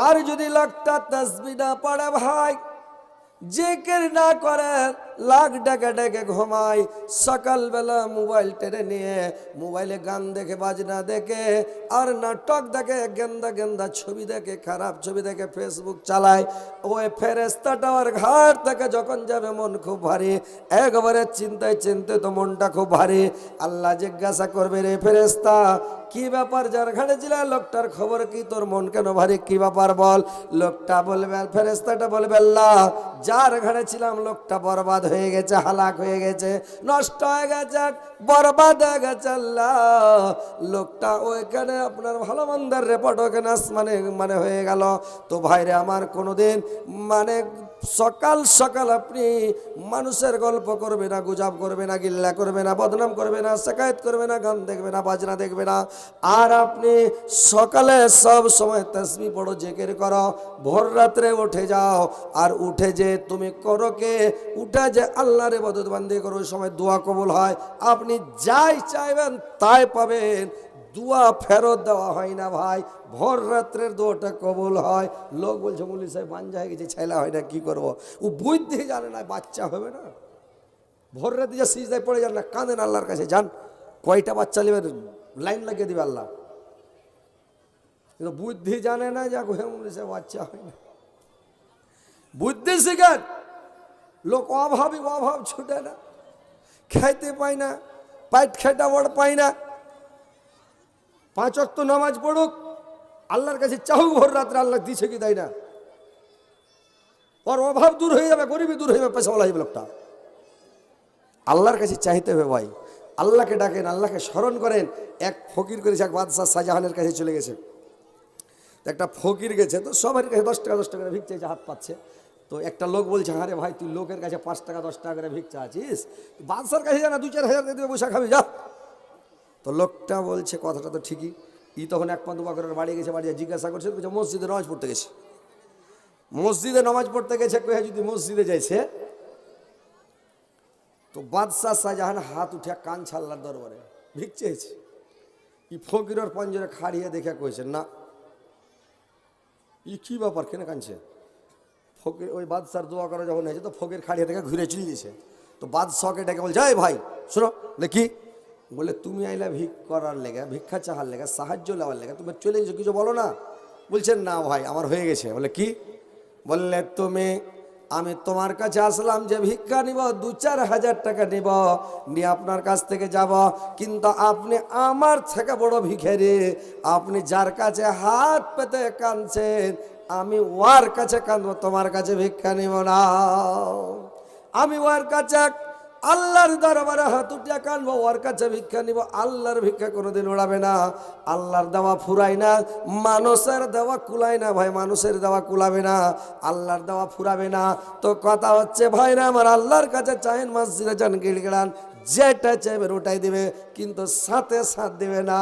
আর যদি লাখটা তাসবিহ না পড়ে ভাই, জিকির না করে, লাখ ডেকে ডেকে ঘুমায়, সকালবেলা মোবাইল টেনে নিয়ে মোবাইলে গান দেখে, বাজনা দেখে, আর নাটক দেখে, গেন্দা গেন্দা ছবি দেখে, খারাপ ছবি দেখে, ফেসবুক চালায়, ওই ফেরেশতাটা ওর ঘাট থেকে যখন যাবে মন খুব ভারী, একবারে চিন্তায় চিন্তিত মনটা খুব ভারী। আল্লাহ জিজ্ঞাসা করবে, রে ফেরেশতা কি ব্যাপার, যার ঘাড়ে ছিল লোকটার খবর কি, তোর মন কেন ভারী, কি ব্যাপার বল। লোকটা বলবে, ফেরেশতাটা বলবে, আল্লাহ যার ঘাড়ে ছিলাম লোকটা বরবাদ হয়ে গেছে, হালাক হয়ে গেছে, নষ্ট হয়ে গেছে, বরবাদ হয়ে গেছে আল্লাহ। লোকটা ওইখানে আপনার ভালো মন্দের রেপোর্ট ওখানে মানে হয়ে গেল। তো ভাইরে আমার কোনোদিন মানে সকাল সকাল আপনি মানুষের গল্প করবে না, গুজব করবে না, গিল্লা করবে না, বদনাম করবে না, শিকায়ত করবে না, গান দেখবে না, বাজনা দেখবে না। আর আপনি সকালে সব সময় তাসবিহ পড়ো, জিকির করো, ভোর রাত্রে উঠে যাও, আর উঠে যে তুমি করো কে, উঠে যে আল্লাহর ইবাদত বান্দি করো, ওই সময় দোয়া কবুল হয়, আপনি যাই চাইবেন তাই পাবেন। দোয়া ফেরত দেওয়া হয় না ভাই, ভোর রাত্রের দোয়াটা কবুল হয়। লোক বলছে মৌলভী সাহেব বাঞ্জা হয়ে গেছে, ছেলে হয় না, কি করবো। ও বুদ্ধি জানে না, বাচ্চা হবে না। ভোর রাতে যা সিজদায় পড়ে যান না, কাঁদেন আল্লাহর কাছে, যান কয়টা বাচ্চা নেবেন, লাইন লাগিয়ে দিবে আল্লাহ। কিন্তু বুদ্ধি জানে না, যা মৌলভী সাহেব বাচ্চা হয় না। বুদ্ধি শিখেন। লোক অভাবী, অভাব ছুটে না, খাইতে পায় না, পাইট খেটা বড় পায় না। 5 ওয়াক্ত নামাজ পড়ুক, আল্লাহর কাছে চাহুক ভোর রাত্রে, আল্লাহ দিছে কি দেয় না। ওর অভাব দূর হয়ে যাবে, গরিবী দূর হয়ে যাবে, পয়সাওয়ালা হয়ে যাবে লোকটা। আল্লাহর কাছে চাইতে হবে ভাই, আল্লাহকে ডাকেন, আল্লাহকে স্মরণ করেন। এক ফকির করেছে, এক বাদশাহ শাহজাহানের কাছে চলে গেছে। একটা ফকির গেছে, তো সবার কাছে 10 টাকা 10 টাকা করে ভিক চাইছে, হাত পাচ্ছে। তো একটা লোক বলছে, আরে ভাই তুই লোকের কাছে 5 টাকা 10 টাকা করে ভিক চাচ্ছিস, বাদশার কাছে জানা 2-4 হাজার দিয়ে বসে খাবি, যা। তো লোকটা বলছে কথাটা তো ঠিকই। তখন 1 পা 2 পা করে বাড়ি গেছে, বাড়ি জিজ্ঞাসা করছে, মসজিদে নামাজ পড়তে গেছে। মসজিদে নামাজ পড়তে গেছে, যদি মসজিদে যাইছে, তো বাদশাহ শাহজাহান হাত উঠে কান ছাল্লার দরবারে ভিক চেয়েছে। ফকিরের পঞ্জরে খাড়িয়ে দেখে কইছে, না কি ব্যাপার, কেন কাঁদছে। ফকির ওই বাদশার দোয়া করা যখন হয়েছে, তো ফকির খাড়িয়ে দেখে ঘুরে চলে দিয়েছে। তো বাদশাহকে ডেকে বলছে, এই ভাই শোনো, কি বলে, তুমি আইলা ভিক করার লেগে, ভিক্ষা চাহার লেগে, সাহায্য নেওয়ার লেগে, তুমি চলে গেছো, কিছু বলো না। বলছেন, না ভাই আমার হয়ে গেছে। বলে কি, বললে আমি তোমার কাছে আসলাম যে ভিক্ষা নিব, 2-4 হাজার টাকা নিব, নিয়ে আপনার কাছ থেকে যাব, কিন্তু আপনি আমার থেকে বড় ভিখারি, আপনি যার কাছে হাত পেতে কাঁদছেন, আমি ওর কাছে কাঁদবো, তোমার কাছে ভিক্ষা নিব না। আমি ওর কাছে আল্লাহর দরবারে হাত উঠিয়া কাঁদবো, ওর কাছে ভিক্ষা নিব। আল্লাহর ভিক্ষা কোনোদিন উড়াবে না, আল্লাহর দেওয়া ফুরায় না, মানুষের দেওয়া কুলায় না ভাই, মানুষের দেওয়া কুলাবে না, আল্লাহর দেওয়া ফুরাবে না। তো কথা হচ্ছে ভাইরা আমার, আল্লাহর কাছে চাইন, মসজিদে যান, গিড়গিড়ান, যেটা চাইবেন ওটাই দিবে, কিন্তু সাথে সাথ দিবে না।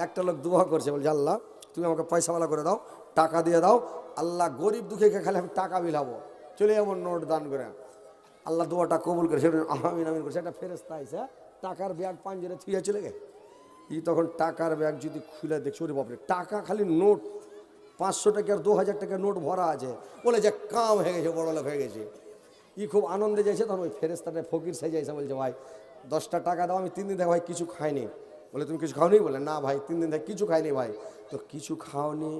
একটা লোক দোয়া করছে, বলছে, আল্লাহ তুমি আমাকে পয়সাওয়ালা করে দাও, টাকা দিয়ে দাও, আল্লাহ গরিব দুঃখীকে খালি আমি টাকা বিলাবো, চলে যাবো নোট দান করে। আল্লাহ দোয়াটা কবুল করে, সেটা আমিন আমিন করছে। একটা ফেরেশতা আইসা টাকার ব্যাগ পাঞ্জরে থুইয়া চলে গে। তখন টাকার ব্যাগ যদি খুলে দেখছো, ওরে বাপরে, টাকা খালি নোট, 500 টাকার 2000 টাকার নোট ভরা আছে। বলে যে কাম হয়ে গেছে, বড় লোক হয়ে গেছে। খুব আনন্দে যাইছে। তখন ওই ফেরেশতাটা ফকির সাইজে এসে বলছে, ভাই 10টা টাকা দাও, আমি 3 দিন থেকে ভাই কিছু খাইনি। বলে, তুমি কিছু খাওনি? বলে, না ভাই 3 দিন থেকে কিছু খাইনি ভাই। তো কিছু খাওনি,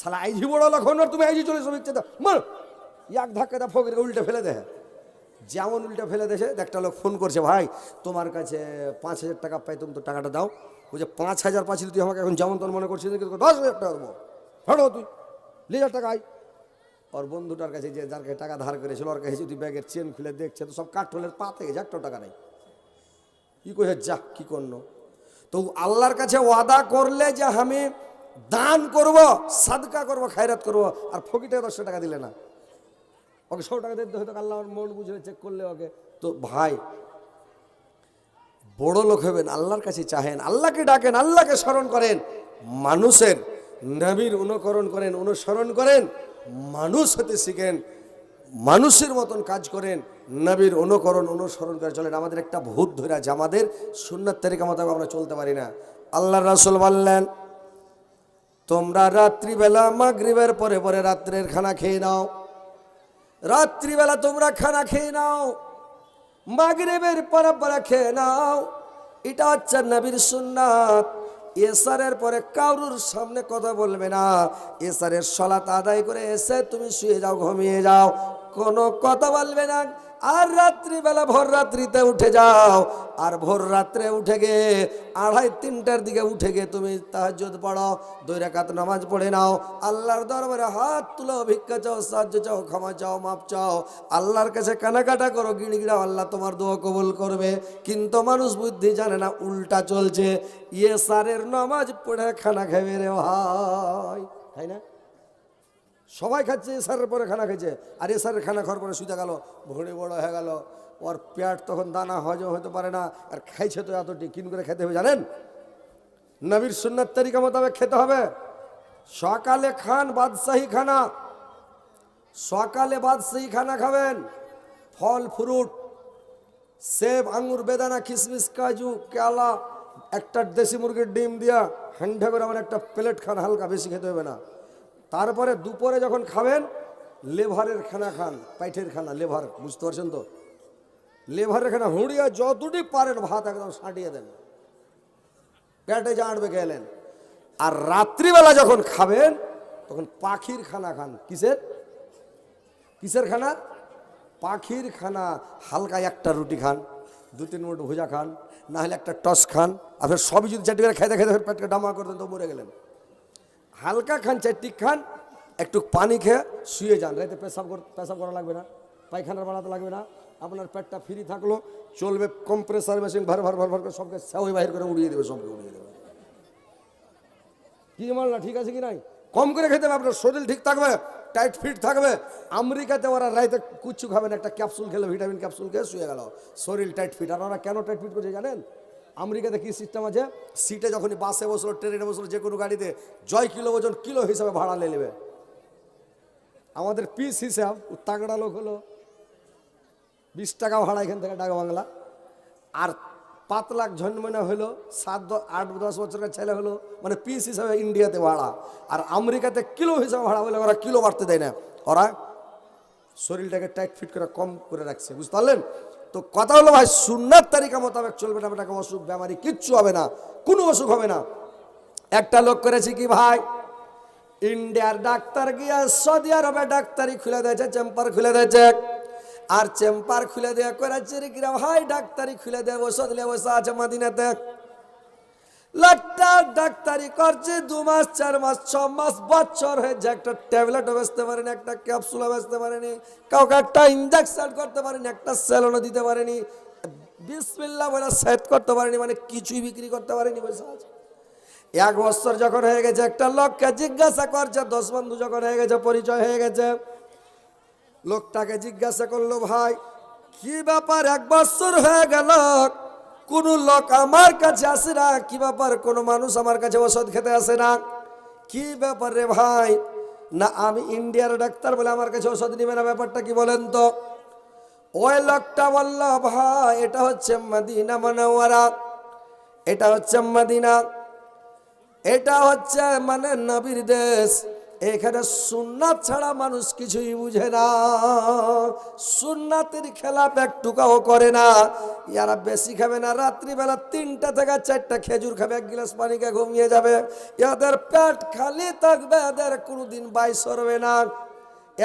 শালা আইজি বড় লোক হন, তুমি আইজি চলে এসো, ইচ্ছে দাও, মার, এক ধাক্কা দা ফকিরকে উল্টে ফেলে দেয়। যেমন উল্টে ফেলে দেশে, একটা লোক ফোন করছে, ভাই তোমার কাছে 5000 টাকা পাই, তুমি তো টাকাটা দাও। বলছে, 5000 পাচ্ছিল, তুই আমাকে এখন যেমন তোর মনে করছিস, 10,000 টাকা দেবো, ভাড়ো তুই 2,000 টাকা আয়। ওর বন্ধুটার কাছে, যে যার কাছে টাকা ধার করেছিল, ওর কাছে যদি ব্যাগের চেন খুলে দেখছে, তো সব কাঠলের পা থেকে 1 টাকা নেই। কই যা কি করলো। তো আল্লাহর কাছে ওয়াদা করলে যে আমি দান করব, সাদকা করব, খায়রাত করব, আর ফকিরটাকে 10 টাকা দিলে না, ওকে 100 টাকা দিতে হয়তো, আল্লাহর মন বুঝে চেক করলে ওকে। তো ভাই বড় লোক হবেন, আল্লাহর কাছে চাহেন, আল্লাহকে ডাকেন, আল্লাহকে স্মরণ করেন, মানুষের নবীর অনুকরণ করেন, অনুসরণ করেন, মানুষ হতে শিখেন, মানুষের মতন কাজ করেন, নবীর অনুকরণ অনুসরণ করে চলেন। আমাদের একটা ভূত ধরে আছে, আমাদের সুন্নাত তরিকা মোতাবেক আমরা চলতে পারি না। আল্লাহর রাসূল বললেন, তোমরা রাত্রিবেলা মাগরিবের পরে পরে রাত্রের খানা খেয়ে নাও। রাত্রিবেলা তোমরা খানা খেয়ে নাও, মাগরিবের পরে পরে খেয়ে নাও। এটা হচ্ছে নবীর সুন্নাত। এসারের পরে কারুর সামনে কথা বলবে না। এসারের সালাত আদায় করে এসে তুমি শুয়ে যাও, ঘুমিয়ে যাও, কোনো কথা বলবে না। আর রাত্রিবেলা ভোর রাত্রিতে উঠে যাও, আর ভোর রাত্রে উঠে গিয়ে 2:30-3টার দিকে উঠে গিয়ে তুমি তাহাজ্জুদ পড়ো, 2 রাকাত নামাজ পড়ে নাও। আল্লাহর দরবারে হাত তুলো, ভিক্ষা চাও, সাহায্য চাও, ক্ষমা চাও, মাপ চাও, আল্লাহর কাছে কানাকাটা করো, গিড়গিড়াও, আল্লাহ তোমার দোয়া কবুল করবে। কিন্তু মানুষ বুদ্ধি জানে না, উল্টা চলছে। সারের নামাজ পড়ে খানা খাবে রে ভাই, তাই না? সবাই খাচ্ছে, এসারের পরে খানা খেয়েছে, আর এসারের খানা খাওয়ার পরে শুতে গেল, ভুঁড়ি বড় হয়ে গেল, ওর পেট তখন দানা হজম হতে পারে না, আর খাইছে তো এত টিকিন করে খেতে হবে। জানেন, নবীর সুন্নাত তরিকা মোতাবেক খেতে হবে। সকালে খান বাদশাহী খানা, সকালে বাদশাহী খানা খাবেন। ফল ফ্রুট, সেব, আঙ্গুর, বেদানা, কিশমিশ, কাজু, কেলা, একটা দেশি মুরগির ডিম দিয়া হান্ডা করে আমার একটা প্লেট খান, হালকা, বেশি খেতে হবে না। তারপরে দুপুরে যখন খাবেন, লেভারের খানা খান, পাইঠের খানা, লেভার, বুঝতে পারছেন তো? লেভারের খানা হুঁড়িয়া যতটি পারেন ভাত একদম সাঁটিয়ে দেন, পেটে জাঁটবে গেলেন। আর রাত্রিবেলা যখন খাবেন তখন পাখির খানা খান। কিসের কিসের খানা? পাখির খানা। হালকা একটা রুটি খান, 2-3 মিনিট ভুজা খান, না হলে একটা টস খান। আপনার সবই যদি 4টি করে খাইতে খাইতে পেটকে ডামা করতেন তো মরে গেলেন। হালকা খান, 4টি খান, একটু পানি খেয়ে শুয়ে যান। রাতে পেশাব করা লাগবে না, পায়খানার বানাতে লাগবে না, আপনার পেটটা ফ্রি থাকলো, চলবে। কম্প্রেসার মেশিন ভর ভর ভর ভর করে সবকে সেওই বাহির করে উড়িয়ে দেবে, সবকে উড়িয়ে দেবে। কি মাল না, ঠিক আছে কি নাই? কম করে খেতে হবে, আপনার শরীর ঠিক থাকবে, টাইট ফিট থাকবে। আমেরিকাতে ওরা রাইতে কুচ্ছু খাবেন, একটা ক্যাপসুল খেলে, ভিটামিন ক্যাপসুল খেয়ে শুয়ে গেল, শরীর টাইট ফিট। আর ওরা কেন টাইট ফিট করছে জানেন? আমেরিকাতে কি সিস্টেম আছে, সিটে যখনই বাসে বসলো, ট্রেনে বসলো, যে কোনো গাড়িতে জয় কিলো ওজন কিলো হিসাবে ভাড়া নিয়ে নেবে। আমাদের পিস হিসাব, তাগড়া লোক হলো 20 টাকা ভাড়া এখান থেকে ডাক বাংলা। আর 5 লাখ জন্মনা হলো, 7-8-10 বছরের ছেলে হলো, মানে পিস হিসাবে ইন্ডিয়াতে ভাড়া। আর আমেরিকাতে কিলো হিসাবে ভাড়া, বলে ওরা কিলো বাড়তে দেয় না, ওরা শরীরটাকে টাইট ফিট করে কম করে রাখছে, বুঝতে পারলেন তো? কথা হলো ভাই, সুন্নাত তারিকা মোতাবেক চলবে না, আপনাকে অসুখ বেমারি কিচ্ছু হবে না, কোনো অসুখ হবে না। একটা লোক করেছি কি ভাই, ইন্ডিয়ার ডাক্তার গিয়া সৌদি আরবে ডাক্তারি খুলে দিয়েছে, চেম্বার খুলে দিয়েছে। আর চেম্বার খুলে দেওয়া করেছে রে কিরা ভাই, ডাক্তারি খুলে দেয়, ওষুধ নিয়ে বসে আছে মদিনাতে। লোকটা ডাক্তারি করছে 2 মাস, 4 মাস, 6 মাস, বছর হয়েছে, একটা ট্যাবলেটও বেচতে পারেনি, একটা ক্যাপসুলও বেচতে পারেনি, কাউকে একটা ইঞ্জেকশন করতে পারেনি, একটা সেলনও দিতে পারেনি, বিসমিল্লাহ বলে সেট করতে পারেনি, মানে কিছুই বিক্রি করতে পারেনি, বসে আছে। 1 বছর যখন হয়ে গেছে, একটা লোককে জিজ্ঞাসা করছে, 10 বন্ধু যখন হয়ে গেছে, পরিচয় হয়ে গেছে, লোকটাকে জিজ্ঞাসা করলো, ভাই কি ব্যাপার, 1 বছর হয়ে গেল কোন লোক আমার কাছে আসে না, কি ব্যাপার, কোন মানুষ আমার কাছে ওষুধ খেতে আসে না, কি ব্যাপার রে ভাই? না আমি ইন্ডিয়ার ডাক্তার, বলে আমার কাছে ওষুধ নিবে না, ব্যাপারটা কি বলেন তো? ওই লোকটা বলল, ভাই এটা হচ্ছে মদিনা মুনাওয়ারা, এটা হচ্ছে মদিনা, এটা হচ্ছে মানে নবীর দেশ। এখানে সুন্নাত ছাড়া মানুষ কিছুই বুঝে না, সুন্নাতের খেলাপ একটুকাও করে না। ইয়ারা বেশি খাবে না, রাত্রিবেলা 3টা থেকে 4টা খেজুর খাবে, 1 গ্লাস পানি খেয়ে ঘুমিয়ে যাবে। এদের পেট খালি থাকবে, এদের কোনোদিন বাইশ হবে না,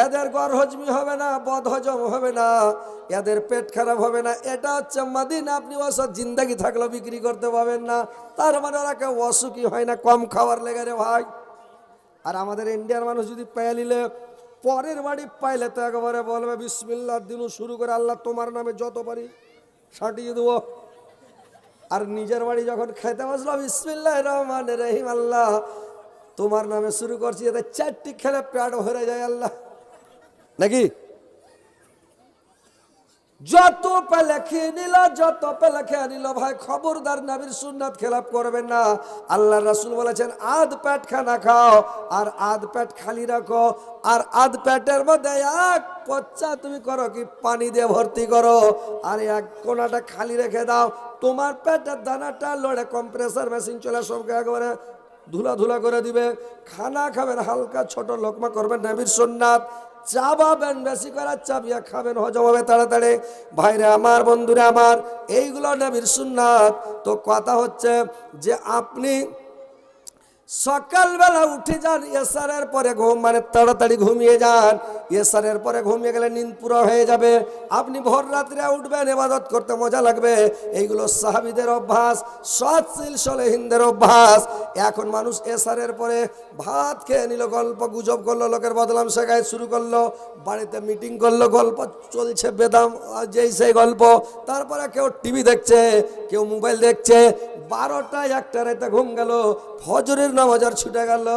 এদের গড় হজমি হবে না, বদ হজম হবে না, এদের পেট খারাপ হবে না। এটা হচ্ছে মদিনা। আপনি ওষুধ জিন্দাগি থাকলেও বিক্রি করতে পাবেন না। তার মানে ওরা কেউ অসুখী হয় না, কম খাওয়ার লেগে রে ভাই। আর আমাদের ইন্ডিয়ার মানুষ যদি পেয়ে নিলে, পরের বাড়ি পাইলে তো একেবারে বলবে বিসমিল্লাহ দিনু শুরু করে, আল্লাহ তোমার নামে যত পারি সাটিয়ে দেবো। আর নিজের বাড়ি যখন খেতে বসলো, বিসমিল্লাহির রহমানির রহিম, আল্লাহ তোমার নামে শুরু করছি, এতে 4টি খেলে পেট ভরে যায় আল্লাহ, নাকি? যত পেলে খেয়ে নিল, যত পেলে খেয়ে নিল, ভাই খবরদার নবীর সুন্নাত খেলাপ করবেন না। আল্লাহ রাসূল বলেছেন, আধ পেট খানা খাও আর আধ পেট খালি রাখো। আর আধ পেটের মধ্যে 1 পচ্চা তুমি করো কি, পানি দিয়ে ভর্তি করো, আর 1 কোনাটা খালি রেখে দাও। তোমার পেটের দানাটা লড়ে, কম্প্রেসার মেশিন চলে সবকে একবারে ধুলা ধুলা করে দিবে। খানা খাবেন হালকা ছোট লোকমা করবেন, নবীর সুন্নাত। চাবাবেন বেশি করে, চাবিয়া খাবেন, হজম হবে তাড়াতাড়ি। ভাইরে আমার, বন্ধুরা আমার, এইগুলো নবীর সুন্নাত। তো কথা হচ্ছে যে আপনি সকালবেলা উঠে যান, এসারের পরে ঘুম, মানে তাড়াতাড়ি ঘুমিয়ে যান। এসারের পরে ঘুমিয়ে গেলে নিন্দ পুরো হয়ে যাবে। আপনি ভোর রাত্রে উঠবেন, ইবাদত করতে মজা লাগবে। এইগুলো সাহাবীদের অভ্যাস, সৎশীল সলেহিনদের অভ্যাস। এখন মানুষ এসারের পরে ভাত খেয়ে নিল, গল্প গুজব করলো, লোকের বদলাম শেখায় শুরু করলো, বাড়িতে মিটিং করলো, গল্প চলছে বেদাম যেই সেই গল্প। তারপরে কেউ টিভি দেখছে, কেউ মোবাইল দেখছে। 12টা 1টা রাতে ঘুম গেল, ফজরের নামাজ আর ছুটে গেল।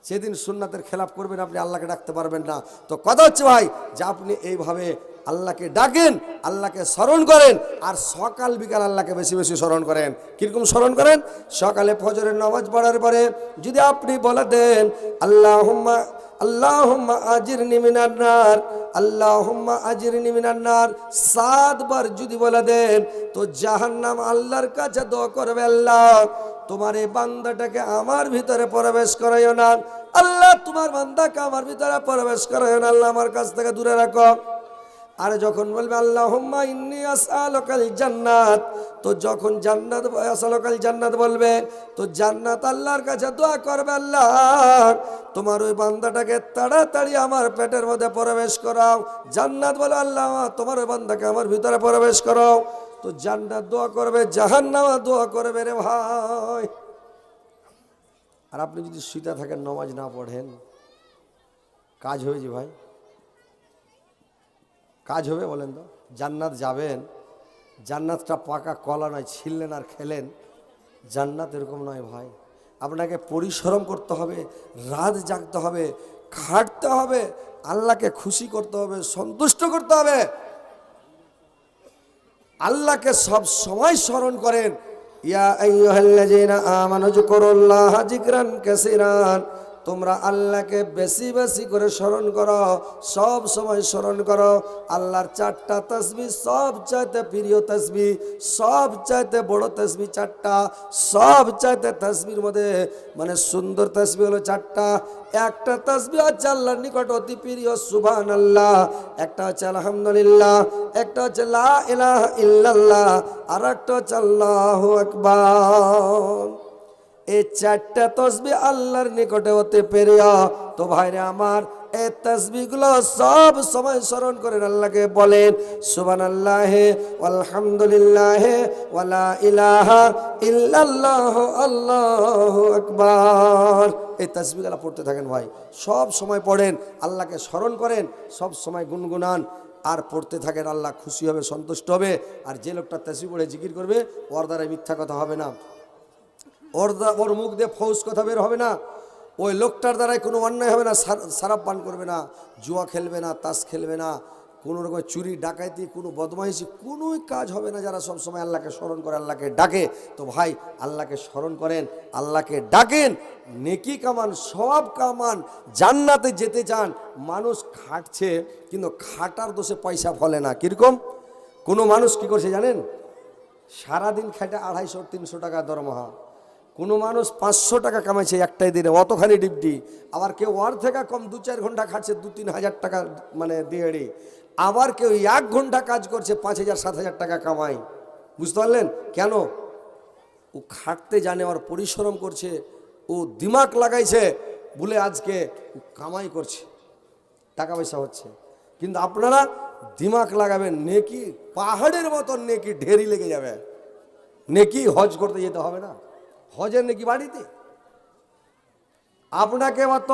সেদিন সুন্নাতের খেলাপ করবেন, আপনি আল্লাহকে ডাকতে পারবেন না। তো কথা হচ্ছে ভাই যে আপনি এইভাবে আল্লাহকে ডাকেন, আল্লাহকে স্মরণ করেন, আর সকাল বিকাল আল্লাহকে বেশি বেশি স্মরণ করেন। কিরকম স্মরণ করেন? সকালে ফজরের নামাজ পড়ার পরে যদি আপনি বলে দেন আল্লাহুম্মা আল্লাহুম্মা আজিরনি মিনান নার, আল্লাহুম্মা আজিরনি মিনান নার 7 বার যদি বলে দেন, তো জাহান্নাম আল্লাহর কাছে দোয়া করবে, আল্লাহ তোমার এই বান্দাটাকে আমার ভিতরে প্রবেশ করাইও না, আল্লাহ তোমার বান্দাকে আমার ভিতরে প্রবেশ করাইও না, আল্লাহ আমার কাছ থেকে দূরে রাখো। আর যখন বলবে আল্লাহুম্মা ইন্নী আসআলুকাল জান্নাত, তো যখন জান্নাত আসআলুকাল জান্নাত বলবে, তো জান্নাত আল্লাহর কাছে দোয়া করবে, আল্লাহ তোমার ওই বান্দাটাকে তাড়াতাড়ি আমার পেটের মধ্যে প্রবেশ করাও। জান্নাত বলে আল্লাহ তোমার ওই বান্দাকে আমার ভিতরে প্রবেশ করাও। তো জান্নাত দোয়া করবে, জাহান্নাম দোয়া করবে রে ভাই। আর আপনি যদি শুইতে থাকেন, নামাজ না পড়েন, কাজ হবে যে ভাই? কাজ হবে বলেন তো? জান্নাত যাবেন, জান্নাতটা পাকা কলা নয়, ছিললেন আর খেলেন। জান্নাত এরকম নয় ভাই। আপনাকে পরিশ্রম করতে হবে, রাত জাগতে হবে, খাটতে হবে, আল্লাহকে খুশি করতে হবে, সন্তুষ্ট করতে হবে। আল্লাহকে সব সময় স্মরণ করেন। ইয়া আইয়ুহাল্লাযীনা আমানু যকুরুল্লাহা যিকরান কাসীরান, তোমরা আল্লাহকে বেশি বেশি করে স্মরণ করো, সব সময় স্মরণ করো। আল্লাহর 4টা তাসবিহ সব চাইতে প্রিয় তাসবিহ, সব চাইতে বড় তাসবিহ 4টা। সব চাইতে তাসবিহর মধ্যে মানে সুন্দর তাসবিহ হলো 4টা। একটা তাসবিহ হচ্ছে আল্লাহর নিকট অতি প্রিয় সুবহানাল্লাহ, একটা হচ্ছে আলহামদুলিল্লাহ, একটা হচ্ছে লা ইলাহা ইল্লাল্লাহ, আর একটা হচ্ছে আল্লাহু আকবার। এই 4টা তাসবিহ আল্লাহর নিকটে অতি প্রিয়। তো ভাইরে আমার, এই তাসবিহগুলো সব সময় স্মরণ করেন, আল্লাহকে বলেন সুবহানাল্লাহ আলহামদুলিল্লাহ ওয়ালা ইলাহা ইল্লাল্লাহ আল্লাহু আকবার। এই তাসবিহগুলো পড়তে থাকেন ভাই, সব সময় পড়েন, আল্লাহকে স্মরণ করেন, সব সময় গুনগুনান আর পড়তে থাকেন। আল্লাহ খুশি হবে, সন্তুষ্ট হবে। আর যে লোকটা তাসবিহ পড়ে জিকির করবে, ওর দ্বারা মিথ্যা কথা হবে না, ওর মুখ দিয়ে ফৌজ কথা বের হবে না, ওই লোকটার দ্বারাই কোনো অন্যায় হবে না। সারাপ পান করবে না, জুয়া খেলবে না, তাস খেলবে না, কোনো রকম চুরি ডাকাইতি, কোনো বদমাইশি, কোনোই কাজ হবে না। যারা সব সময় আল্লাহকে স্মরণ করে, আল্লাহকে ডাকে, তো ভাই আল্লাহকে স্মরণ করেন, আল্লাহকে ডাকেন, নেকি কামান, সব কামান। জান্নাতে যেতে চান, মানুষ খাটছে কিন্তু খাটার দোষে পয়সা ফলে না। কীরকম? কোনো মানুষ কি করছে জানেন? সারাদিন খাটে 250-300 টাকা দরমহা। কোনো মানুষ 500 টাকা কামাইছে একটাই দিনে, অতখানি ডিপটি। আবার কেউ ওর থেকে কম 2-4 ঘন্টা খাটছে 2-3 হাজার টাকা মানে দিয়েড়ি। আবার কেউ 1 ঘন্টা কাজ করছে 5,000-7,000 টাকা কামাই। বুঝতে পারলেন কেন? ও খাটতে জানে, ওর পরিশ্রম করছে, ও দিমাগ লাগাইছে বলে আজকে ও কামাই করছে, টাকা পয়সা হচ্ছে। কিন্তু আপনারা দিমাগ লাগাবেন, নেকি পাহাড়ের মতন নেকি ঢেরি লেগে যাবে। নেকি হজ করতে যেতে হবে না, হজের নেকি বাড়িতে। আপনাকে অত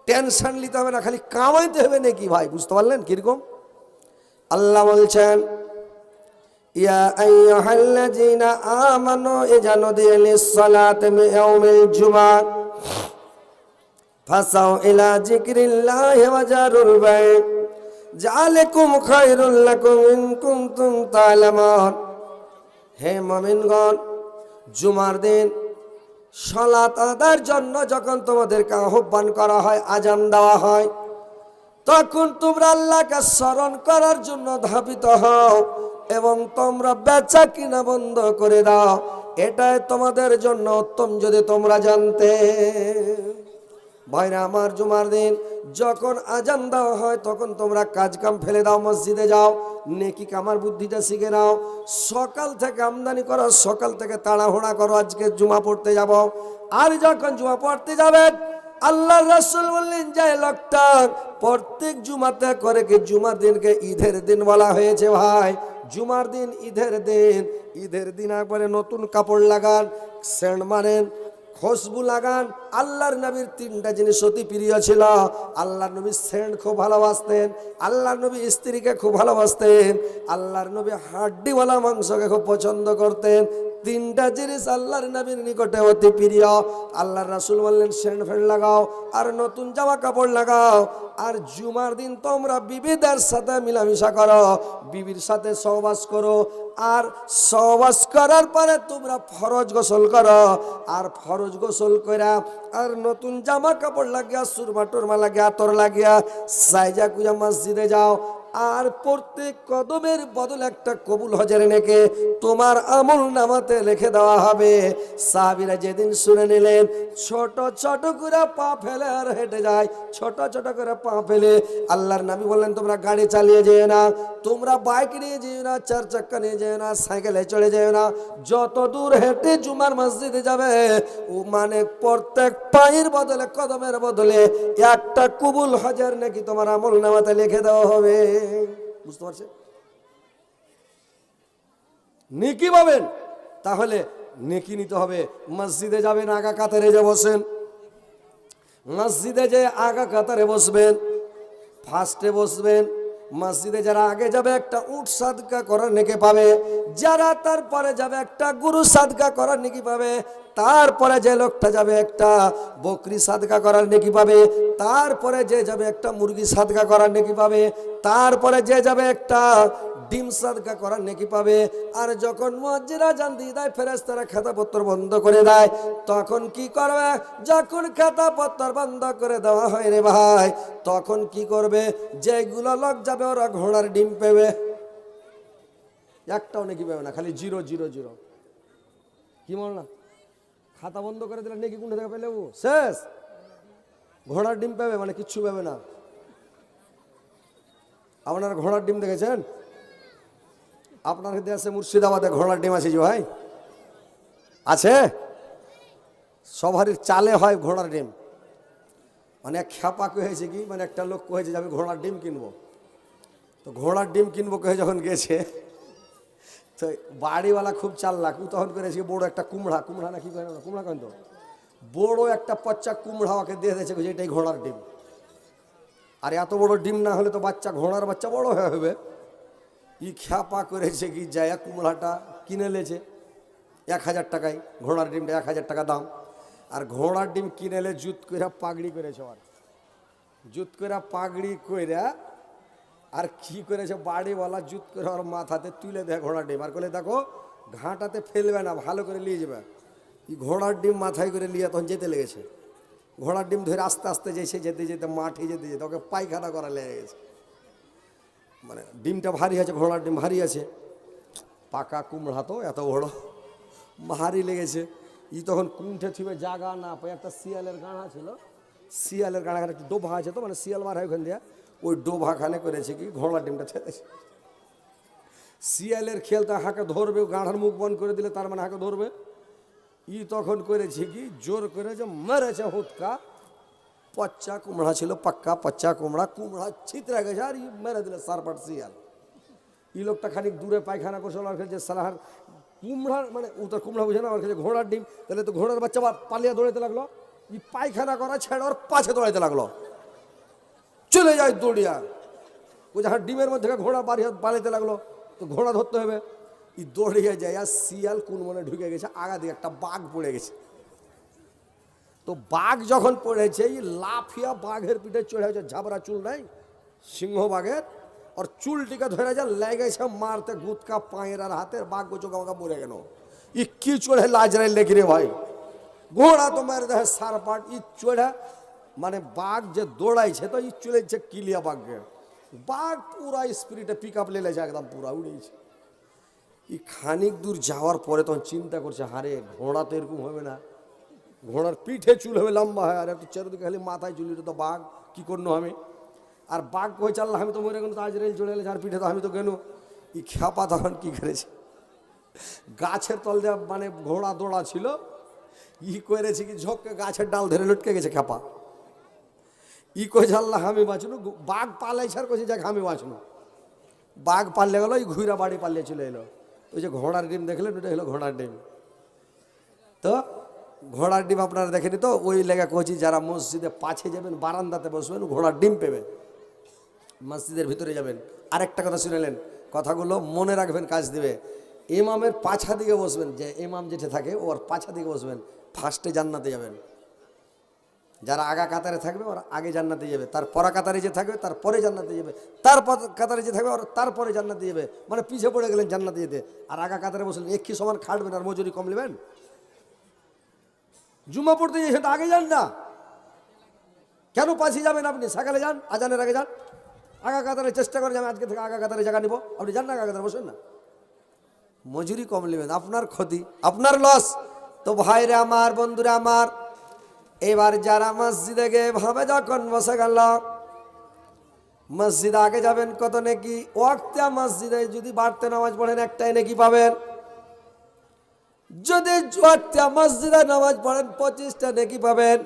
টেনশন নিতে হবে না, খালি কামাইতে হবে নাকি ভাই। বুঝতে পারলেন কিরকম? আল্লাহ বলছেন ইয়া আইয়ুহাল্লাযীনা আমানু ইযা নুদিয়া লিস-সালাতি মিন ইয়াউমিল জুমআ ফাসাউ ইলা যিকরিল্লাহি ওয়া জারুল বাই' যালিকুম খায়রুল লাকুম ইন কুনতুম তা'লামুন। হে মুমিনগণ, জুমার দিন সালাত আদায়ের জন্য যখন তোমাদেরকে আহ্বান করা হয়, আজান দেওয়া হয়, তখন তোমরা আল্লাহকে স্মরণ করার জন্য ধাবিত হও এবং তোমরা বেচা কিনা বন্ধ করে দাও। এটাই তোমাদের জন্য উত্তম যদি তোমরা জানতে। ভাইরা আমার, জুমার দিন যখন আজান দেওয়া হয় তখন তোমরা কাজ কাম ফেলে দাও, মসজিদে যাও, নেকি কামার বুদ্ধিটা শিখে নাও। সকাল থেকে আমদানি করো, সকাল থেকে তাড়াহুড়া করো, আজকে জুমা পড়তে যাব। আর যখন জুমা পড়তে যাবেন, আল্লাহ রাসূল বললেন যে লোকটা প্রত্যেক জুমাতে করে কি জুমার দিনকে ঈদের দিন বলা হয়েছে। ভাই, জুমার দিন ঈদের দিন, ঈদের দিন একবারে নতুন কাপড় লাগান, সেন্ট মারেন, খুশবু লাগান। আল্লাহর নবীর তিনটা জিনিস অতি প্রিয় ছিল। আল্লাহর নবী সেন্ট খুব ভালোবাসতেন, আল্লাহর নবী স্ত্রীকে খুব ভালোবাসতেন, আল্লাহর নবী হাড্ডিওয়ালা মাংসকে খুব পছন্দ করতেন। তিনটা জিনিস আল্লাহর নবীর নিকটে অতি প্রিয়। আল্লাহর রাসূল বললেন সেন্ট ফেন্ট লাগাও আর নতুন জামা কাপড় লাগাও। আর জুমার দিন তোমরা বিবিদের সাথে মিলামিশা করো, বিবির সাথে সহবাস করো। আর সহবাস করার পরে তোমরা ফরজ গোসল করো। আর ফরজ গোসল কইরা আর নতুন জামা কাপড় লাগিয়া, সুরমা টুরমা লাগিয়া, আতর লাগিয়া সাইজা কুজা মসজিদে যাও। আর প্রত্যেক কদমের বদলে একটা কবুল হজের নেকে তোমার আমল নামাতে লিখে দেওয়া হবে। সাহাবীরা যেদিন শুনে নিলেন, ছোট ছোট করে পা ফেলে আর হেঁটে যায়, ছোট ছোট করে পা ফেলে। আল্লাহর নবী বললেন তোমরা গাড়ি চালিয়ে যেও না, তোমরা বাইক নিয়ে যেও না, চার চাক্কা নিয়ে যেও না, সাইকেলে চড়ে যেও না, যত দূর হেঁটে জুমার মসজিদে যাবে ও মানে প্রত্যেক পায়ের বদলে, কদমের বদলে একটা কবুল হজের নাকি তোমার আমল নামাতে লিখে দেওয়া হবে। বুঝতে পারছেন? নেকি পাবেন, তাহলে নেকি নিতে হবে। মসজিদে যাবেন, আগা কাতারে যে বসেন, মসজিদে যে আগা কাতারে বসবেন, ফার্স্টে বসবেন। মসজিদে যারা আগে যাবে একটা উট সাদকা করার নেকি পাবে, যারা তারপরে যাবে একটা গরু সাদকা করার নেকি পাবে, তারপরে যে লোকটা যাবে একটা বকরি সাদকা করার নেকি পাবে, তারপরে যে যাবে একটা মুরগি সাদকা করার নেকি পাবে, তারপরে যে যাবে একটা ডিম সাদকা করার নেকি পাবে। আর যখন মুয়াজ্জিনরা আযান দিয়ে দেয়, ফেরেশতারা খাতাপত্র বন্ধ করে দেয়, তখন কি করবে? যখন খাতাপত্র বন্ধ করে দেওয়া হয় রে ভাই, তখন কি করবে? যেগুলো লোক যাবে ওরা ঘোড়ার ডিম পাবে, একটাও নেকি পাবে না, খালি 0 0 0। কি বল না, খাতা বন্ধ করে দিলে নেকি কোনটা থেকে পেলে? শেষ, ঘোড়ার ডিম পাবে, মানে কিচ্ছু পাবে না। আপনারা ঘোড়ার ডিম দেখেছেন? আপনার দেশে মুর্শিদাবাদে ঘোড়ার ডিম আছে যে ভাই? আছে? সবারই চালে হয় ঘোড়ার ডিম। মানে এক খ্যাপা হয়েছে কি, মানে একটা লোক কয়েছে যে আমি ঘোড়ার ডিম কিনবো। তো ঘোড়ার ডিম কিনবো কয়ে যখন গেছে, তো বাড়িওয়ালা খুব চাল্লাক, ও তখন করেছে বড় একটা কুমড়া, কুমড়া না কি করে, কুমড়া কেন তো, বড় একটা পচ্চা কুমড়া ওকে দিয়ে দিয়েছে, এটাই ঘোড়ার ডিম। আর এত বড় ডিম না হলে তো বাচ্চা, ঘোড়ার বাচ্চা বড় হয়ে হবে। ই খ্যাপা করেছে কি, যায় কুমড়াটা কিনে লেছে 1000 টাকায়, ঘোড়ার ডিমটা 1000 টাকা দাম। আর ঘোড়ার ডিম কিনে এলে জুত করে পাগড়ি করেছে, আর জুত করে পাগড়ি কইরা আর কি করেছে, বাড়িওয়ালা জুত করে ওর মাথাতে তুলে দেয় ঘোড়ার ডিম, আর বলে দেখো ঘাটাতে ফেলবে না, ভালো করে নিয়ে যাবে। এই ঘোড়ার ডিম মাথায় করে নিয়ে তখন যেতে লেগেছে, ঘোড়ার ডিম ধরে আস্তে আস্তে যেছে, যেতে যেতে মাঠে যেতে যেতে ওকে পায়খানা করা লেগে গেছে। মানে ডিমটা ভারী আছে, ঘোড়ার ডিম ভারী আছে, পাকা কুমড়া তো এত বড়, ভারী লেগেছে। ই তখন কুণ্ঠে থিবে জাগা না পায়, একটা শিয়ালের গাঁড়া ছিল, শিয়ালের গাঁড়াখানে একটু ডোভা আছে, তো মানে শিয়াল মারা ওখান দিয়ে, ওই ডোভাখানে করেছে কি ঘোড়ার ডিমটা ছেড়েছে। শিয়ালের খেলতে হাঁকে ধরবে, গাঁড়ার মুখ বন্ধ করে দিলে তার মানে হাঁকে ধরবে। ই তখন করেছে কি জোর করে যে মেরেছে হুৎকা, পচ্চা কুমড়া ছিল, পাক্কা পচ্চা কুমড়া, কুমড়া ছিতরে গেছে আর ই মেরে দিলে সারপাট শিয়াল। ই লোকটা খানিক দূরে পায়খানা করছে, আর খেলছে সালাহার কুমড়ার, মানে ও তো কুমড়া বুঝে না, আমার খেলছে ঘোড়ার ডিম, তাহলে তো ঘোড়ার বাচ্চা আবার পালিয়ে দৌড়াতে লাগলো। ই পায়খানা করা ছেড়ে ওর পাছে দৌড়াইতে লাগলো, চলে যায় দৌড়িয়া। ও যখন ডিমের মধ্যে ঘোড়া পালাইতে লাগলো, তো ঘোড়া ধরতে হবে, ই দৌড়িয়ে যায়। আর শিয়াল কোন মনে ঢুকে গেছে, আগা দিয়ে একটা বাঘ পড়ে গেছে। তো বাঘ যখন পড়েছে, এই লাফিয়া বাঘের পিঠে চড়ে হয়েছে, ঝাবরা চুল নাই সিংহ বাঘের, ওর চুলটিকে ধরে যা লেগেছে মারতে গুতকা পায়ের আর হাতের, বাঘ গোচো গামা মরে গেল। ই কি চড়ে লাজরাই লেগে রে ভাই, ঘোড়া তো মেরে দেয় সারপাট। ই চড়ে মানে বাঘ যে দৌড়াইছে, তো ই চলেছে কিলিয়া বাঘকে, বাঘ পুরা স্পিরিটে পিক আপ লেগেছে, একদম পুরা উড়েছে। এই খানিক দূর যাওয়ার পরে তখন চিন্তা করছে, হারে ঘোড়া তো এরকম হবে না, ঘোড়ার পিঠে চুল হবে লম্বা হয়, আর একটু চারিদিকে খালি মাথায় চুল, এটা তো বাঘ, কী করলো আমি? আর বাঘ কই চাল্লা, আমি তো মরে গেল, তো আজ রেল চলে গেলে, যার পিঠে তো আমি তো গেল। এই খ্যাপা তখন কী করেছে, গাছের তল দিয়ে মানে ঘোড়া দৌড়া ছিল, করেছে কি ঝোঁককে গাছের ডাল ধরে লটকে গেছে খ্যাপা। কই চাল্লা আমি বাঁচলো, বাঘ পালাইছে আর কইছে যাক আমি বাঁচলো। বাঘ পাল্লে গেল, ঘুরা বাড়ি পাল্লে চলে এলো। ওই যে ঘোড়ার ডিম দেখলেন, ওটা হলো ঘোড়ার ডিম। তো ঘোড়ার ডিম আপনারা দেখেনি তো, ওই লেগা কইছি যারা মসজিদে পাছে যাবেন, বারান্দাতে বসবেন, ঘোড়ার ডিম পেবেন। মসজিদের ভিতরে যাবেন, আরেকটা কথা শুনেলেন, কথাগুলো মনে রাখবেন, কাজ দিবে। ইমামের পাছা দিকে বসবেন, যে ইমাম যেটা থাকে ওর পাছা দিকে বসবেন, ফার্স্টে জান্নাতে যাবেন। যারা আগা কাতারে থাকবে ওরা আগে জান্নাতে যাবে, তার পরা কাতারে যে থাকবে তার পরে জান্নাতে যাবে, তার কাতারে যে থাকবে ওর তারপরে জান্নাতে যাবে। মানে পিছিয়ে পড়ে গেলেন জান্নাতে যেতে, আর আগা কাতারে বসলেন, একই সমান খাটবেন আর মজুরি কম নেবেন। জুমা পড়তে যাচ্ছেন তো আগে যান না, কেন পাশে যাবেন? আপনি সকালে যান, আজানের আগে যান, আগা কাতারে চেষ্টা করেন আমি আজকে থেকে আগা কাতারে জায়গা নিব, আপনি যান না, আগা কাতারে বসেন না, মজুরি কম নেবেন, আপনার ক্ষতি, আপনার লস। তো ভাইরে আমার, বন্ধুরা আমার, এবার যারা মসজিদে গিয়ে ভাবে যখন বসে গেল, মসজিদ আগে যাবেন কত নেকি, ওয়াক্তে মসজিদে যদি বাড়তে নামাজ পড়েন একটাই নেকি পাবেন, যদি ওয়াক্তে মসজিদে নামাজ পড়েন 25টা নেকি পাবেন,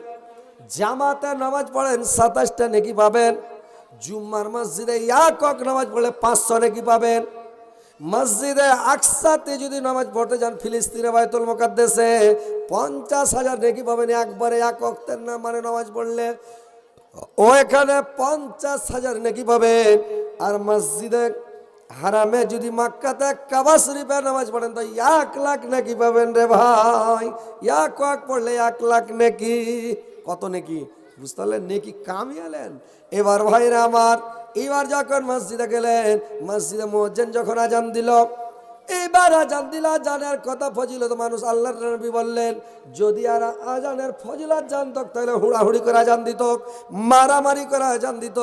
জামাতে নামাজ পড়েন 27টা নেকি পাবেন, জুম্মার মসজিদে একক নামাজ পড়লে 500 নেকি পাবেন, মসজিদে আকসাতে যদি নামাজ পড়তে যান ফিলিস্তিনে বাইতুল মুকাদ্দাসে 50,000 নেকি পাবেন একবারে এক ওয়াক্তের মানে নামাজ পড়লে, ওইখানে 50,000 নেকি পাবেন। আর মসজিদে হারামে যদি মক্কাতে কাবা শরীফে নামাজ পড়েন তো 1 লাখ নেকি পাবেন রে ভাই, এক ওয়াক্ত পড়লে 1 লাখ নেকি। কত নেকি বুঝতে পারলেন, নেকি কামিয়ালেন। এবার ভাইরা আমার, এবার যখন মসজিদে গেলেন, মসজিদে মুয়াজ্জিন যখন আজান দিল, এবার আজান দিল, আজানের কথা ফজিলত মানুষ আল্লাহর নবী বললেন, যদি আর আজানের ফজিলত জানত তাহলে হুড়াহুড়ি করে আজান দিত, মারামারি করে আজান দিত,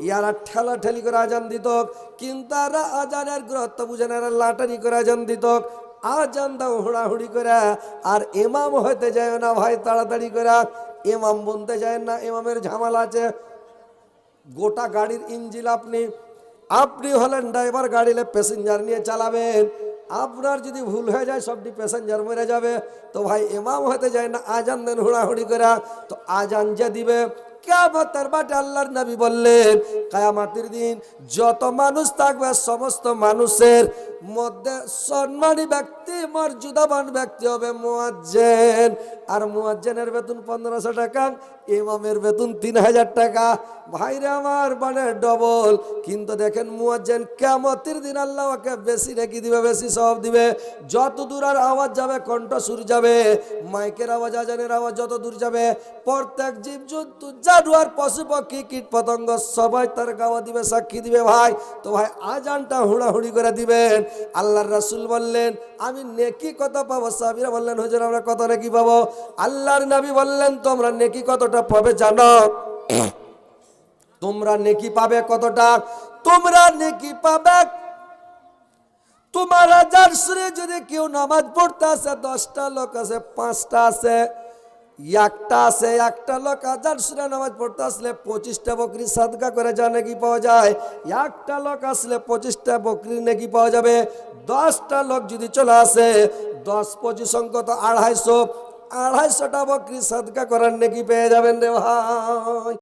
ইয়ারা ঠেলা ঠেলি করে আজান দিত, কিন্তু আর আজানের গুরুত্ব বুঝে না, লাটারি করে আজান দিত। আজান দাও হুড়াহুড়ি করে, আর ইমাম হইতে যায় না ভাই তাড়াতাড়ি করে, ইমাম বনতে যায় না, ইমামের ঝামেলা আছে। গোটা গাড়ির ইঞ্জিন আপনি হলেন ড্রাইভার, গাড়িতে প্যাসেঞ্জার নিয়ে চালাবেন, আপনার যদি ভুল হয়ে যায় সবটি প্যাসেঞ্জার মরে যাবে। তো ভাই ইমাম হতে যায় না, আজান দেন হুড়াহুড়ি করে। তো আজান যে দিবে কিয়ামতের মাঠে, আল্লাহর নবী বললেন কিয়ামতের দিন যত মানুষ থাকবে সমস্ত মানুষের মধ্যে সম্মানী ব্যক্তি, মর্যাদাবান ব্যক্তি হবে মুয়াজ্জিন। আর মুয়াজ্জিনের বেতন 1500 টাকা, ইমামের বেতন 3000 টাকা। ভাইরে আমার, মানে ডবল। কিন্তু দেখেন মুয়াজ্জিন কিয়ামতের দিন আল্লাহ ওকে বেশি নাকি দিবে, বেশি সওয়াব দিবে। যত দূর আর আওয়াজ যাবে, কণ্ঠ সুর যাবে, মাইকের আওয়াজ, আজানের আওয়াজ যত দূর যাবে, প্রত্যেক জীবজন্তু, জানোয়ার, পশু পাখি, কীট পতঙ্গ সবাই তার গাওয়া দিবে, সাক্ষী দিবে ভাই। তো ভাই আজানটা হুড়াহুড়ি করে দিবেন। আল্লাহর রাসূল বললেন আমি নেকি কত পাবো? সাহাবীরা বললেন হুজুর আমরা কত নেকি পাবো? আল্লাহর নবী বললেন তোমরা নেকি কতটা পাবে জানো? তোমরা নেকি পাবে কতটা? তোমরা নেকি পাবে, তোমার আজান শুনে যদি কেউ নামাজ পড়তে আসে, 10টা লোক আছে, 5টা আছে, একটা লোক আজান শুনে নামাজ পড়তে আসলে 25টা বকরি সাদকা করে যা নেকি পাওয়া যায়, একটা লোক আসলে 25টা বকরি নেকি পাওয়া যাবে। 10টা লোক যদি চলে আসে, 10 25 অঙ্ক তো 250, 250টা বকরি সাদকা করার নেকি পেয়ে যাবেন রে ভাই।